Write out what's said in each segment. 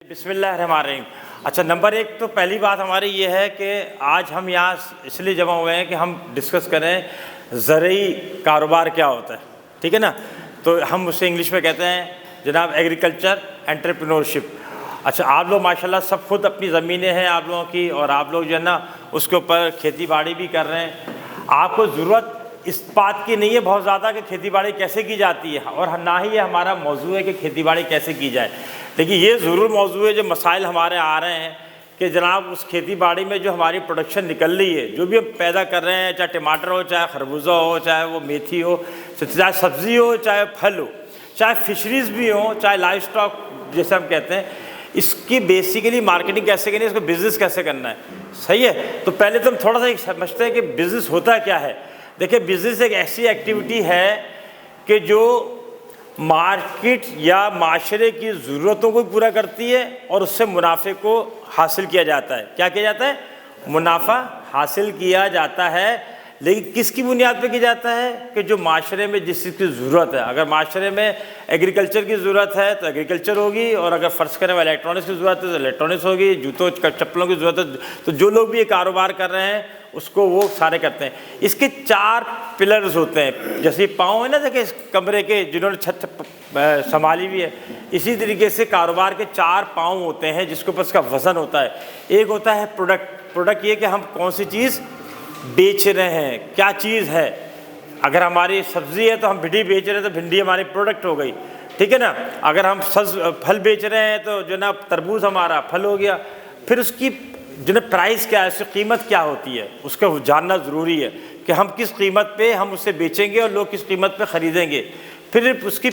बिस्मिल्लाहिर्रहमानिर्रहीम। अच्छा, नंबर एक तो पहली बात हमारी ये है कि आज हम यहाँ इसलिए जमा हुए हैं कि हम डिस्कस करें ज़रूरी कारोबार क्या होता है। ठीक है ना, तो हम उसे इंग्लिश में कहते हैं जनाब एग्रीकल्चर एंटरप्रेन्योरशिप। अच्छा, आप लोग माशाल्लाह सब खुद अपनी ज़मीनें हैं आप लोगों की, और आप लोग जो है ना उसके ऊपर खेती बाड़ी भी कर रहे हैं। आपको ज़रूरत इस बात की नहीं है बहुत ज़्यादा कि खेती बाड़ी कैसे की जाती है, और ना ही ये हमारा मौजू है कि खेती बाड़ी कैसे की जाए। लेकिन ये ज़रूर मौजू है जो मसाइल हमारे आ रहे हैं कि जनाब उस खेती बाड़ी में जो हमारी प्रोडक्शन निकल रही है, जो भी हम पैदा कर रहे हैं, चाहे टमाटर हो, चाहे खरबूजा हो, चाहे वो मेथी हो, चाहे सब्ज़ी हो, चाहे फल हो, चाहे फिशरीज़ भी हो, चाहे लाइव स्टॉक जैसे हम कहते हैं, इसकी बेसिकली मार्केटिंग कैसे करनी है, इसको बिज़नेस कैसे करना है। सही है, तो पहले तो हम थोड़ा सा समझते हैं कि बिज़नेस होता क्या है। देखिए, बिज़नेस एक ऐसी एक्टिविटी है कि जो मार्केट या माशरे की ज़रूरतों को पूरा करती है और उससे मुनाफे को हासिल किया जाता है। क्या किया जाता है? मुनाफा हासिल किया जाता है। लेकिन किसकी बुनियाद पे किया जाता है? कि जो माशरे में जिस चीज़ की ज़रूरत है। अगर माशरे में एग्रीकल्चर की ज़रूरत है तो एग्रीकल्चर होगी, और अगर फ़र्ज़ करें इलेक्ट्रॉनिक्स की ज़रूरत है तो इलेक्ट्रॉनिक्स होगी, जूतों चप्पलों की ज़रूरत है। तो जो लोग भी ये कारोबार कर रहे हैं उसको वो सारे करते हैं। इसके 4 पिलर्स होते हैं। जैसे पाँव है ना, देखिए इस कमरे के जिन्होंने छत संभाली भी है, इसी तरीके से कारोबार के 4 पाँव होते हैं जिसके ऊपर उसका वज़न होता है। एक होता है प्रोडक्ट ये कि हम कौन सी चीज़ बेच रहे हैं, क्या चीज़ है। अगर हमारी सब्ज़ी है तो हम भिंडी बेच रहे हैं तो भिंडी हमारी प्रोडक्ट हो गई। ठीक है ना, अगर हम फल बेच रहे हैं तो जो ना तरबूज हमारा फल हो गया। फिर उसकी जो ना प्राइस क्या है, उसकी कीमत क्या होती है, उसका जानना ज़रूरी है कि हम किस कीमत पे हम उसे बेचेंगे और लोग किस कीमत पे ख़रीदेंगे। फिर उसकी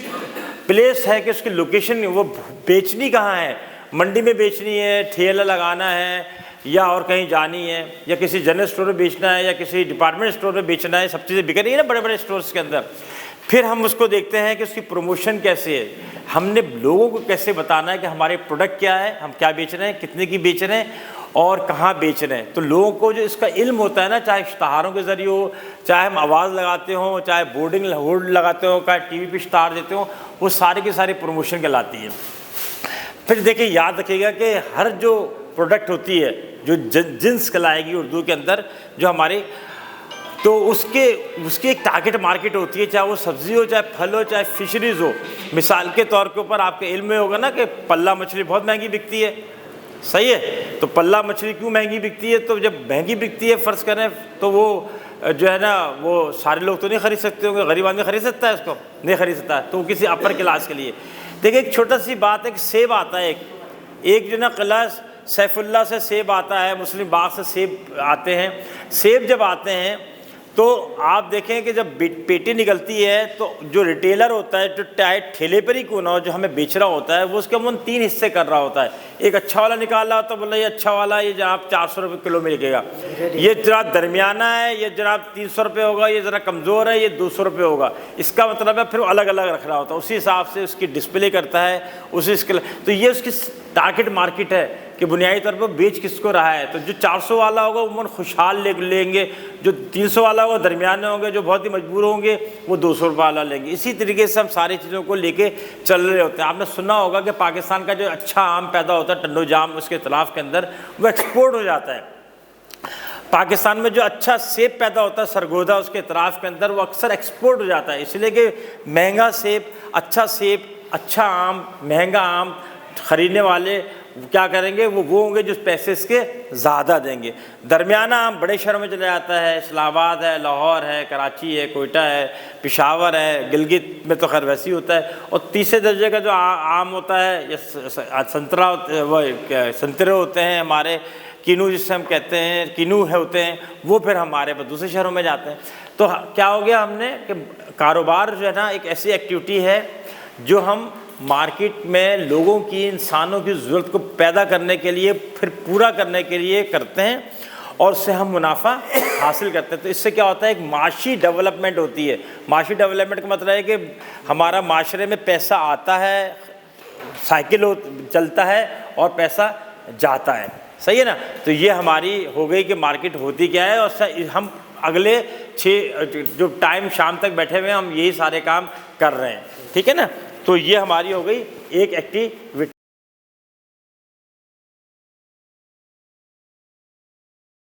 प्लेस है कि उसकी लोकेशन, वो बेचनी कहाँ है, मंडी में बेचनी है, ठेला लगाना है, या और कहीं जानी है, या किसी जनरल स्टोर में बेचना है, या किसी डिपार्टमेंट स्टोर में बेचना है। सब चीज़ें बिक रही है ना बड़े बड़े स्टोर्स के अंदर। फिर हम उसको देखते हैं कि उसकी प्रमोशन कैसे है, हमने लोगों को कैसे बताना है कि हमारे प्रोडक्ट क्या है, हम क्या बेच रहे हैं, कितने की बेच रहे हैं और कहाँ बेच रहे हैं। तो लोगों को जो इसका इल्म होता है ना, चाहे इश्तहारों के ज़रिए हो, चाहे हम आवाज़ लगाते हों, चाहे बोर्ड लगाते हो, चाहे टीवी पे इश्तहार देते हो, वो सारी की सारी प्रमोशन कहलाती है। फिर देखिए, याद रखिएगा कि हर जो प्रोडक्ट होती है, जो जिन्स कहलाएगी उर्दू के अंदर, जो हमारी, तो उसकी एक टारगेट मार्केट होती है, चाहे वो सब्ज़ी हो, चाहे फल हो, चाहे फिशरीज़ हो। मिसाल के तौर के ऊपर आपके इल्म में होगा ना कि पल्ला मछली बहुत महंगी बिकती है। सही है, तो पल्ला मछली क्यों महंगी बिकती है? तो जब महंगी बिकती है, फ़र्ज़ करें, तो वो जो है ना, वो सारे लोग तो नहीं ख़रीद सकते होंगे, गरीब आदमी ख़रीद सकता है उसको? नहीं ख़रीद सकता, तो किसी अपर क्लास के लिए। देखिए, एक छोटा सी बात है कि सेब आता है, एक जो ना किला सैफुल्ला से सेब आता है, मुस्लिम बाग से सेब आते हैं। सेब जब आते हैं तो आप देखें कि जब पेटी निकलती है तो जो रिटेलर होता है, जो चाहे ठेले पर ही क्यों ना हो, जो हमें बेच रहा होता है, वो उसके अमूमन 3 हिस्से कर रहा होता है। एक अच्छा वाला निकाल रहा होता है, बोला ये अच्छा वाला, ये जनाब 400 रुपये किलो में बिकेगा, ये जरा दरमियाना है, ये जनाब 300 रुपये होगा, ये ज़रा कमज़ोर है, ये 200 रुपये होगा। इसका मतलब है फिर अलग अलग रख रहा होता है, उसी हिसाब से उसकी डिस्प्ले करता है, उसी इसके। तो ये उसकी टारगेट मार्केट है कि बुनियादी तौर पर बेच किसको रहा है। तो जो 400 वाला होगा उमन खुशहाल लेंगे, जो 300 वाला होगा दरमियाने होंगे, जो बहुत ही मजबूर होंगे वो 200 रुपये वाला लेंगे। इसी तरीके से हम सारी चीज़ों को लेके चल रहे होते हैं। आपने सुना होगा कि पाकिस्तान का जो अच्छा आम पैदा होता है, टन्नो जाम, उसके इतलाफ़ के अंदर वो एक्सपोर्ट हो जाता है। पाकिस्तान में जो अच्छा सेब पैदा होता है, सरगोदा, उसके इतराफ़ के अंदर, वो अक्सर एक्सपोर्ट हो जाता है। इसलिए कि महंगा सेब, अच्छा आम, महंगा आम ख़रीदने वाले क्या करेंगे, वो होंगे जो पैसे इसके ज़्यादा देंगे। दरमियाना आम बड़े शहरों में चला जाता है, इस्लामाबाद है, लाहौर है, कराची है, कोयटा है, पेशावर है, गिलगित में तो खैर वैसे ही होता है। और तीसरे दर्जे का जो आम होता है, ये संतरे होते हैं हमारे, किनू जिससे हम कहते हैं, किनू है होते हैं, वो फिर हमारे दूसरे शहरों में जाते हैं। तो क्या हो गया हमने कि कारोबार जो है ना एक ऐसी एक्टिविटी है जो हम मार्केट में लोगों की, इंसानों की ज़रूरत को पैदा करने के लिए, फिर पूरा करने के लिए करते हैं, और उससे हम मुनाफा हासिल करते हैं। तो इससे क्या होता है, एक माशी डेवलपमेंट होती है। माशी डेवलपमेंट का मतलब है कि हमारा माशरे में पैसा आता है, साइकिल चलता है और पैसा जाता है। सही है ना, तो ये हमारी हो गई कि मार्केट होती क्या है, और हम अगले 6 जो टाइम शाम तक बैठे हुए हैं, हम यही सारे काम कर रहे हैं। ठीक है ना, तो ये हमारी हो गई एक एक्टिविटी।